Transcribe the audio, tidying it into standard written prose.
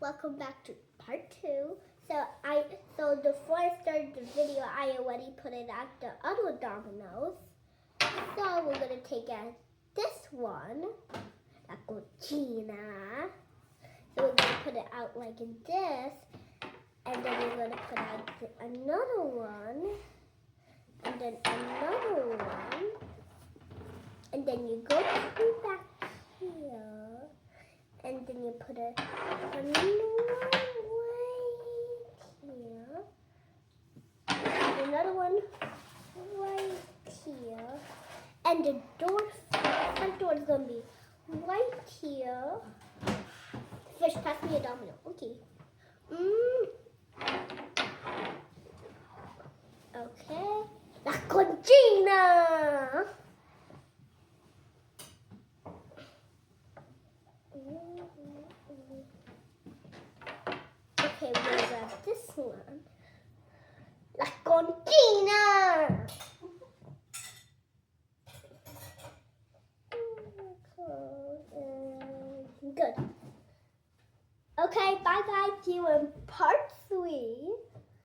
welcome back to part 2. So before I started the video, I already put it out the other dominoes. So we're gonna take out this one, la cucina. So we're gonna put it out like this, and then we're gonna put out another one, and then another one, and then you go back here, and then you put another one right here, and another one right here, and the front door is gonna be right here. Fish, pass me a domino. Okay. Okay. La cucina. Okay, we're gonna grab this one. La cucina. Good. Okay, bye guys. See you in part 3.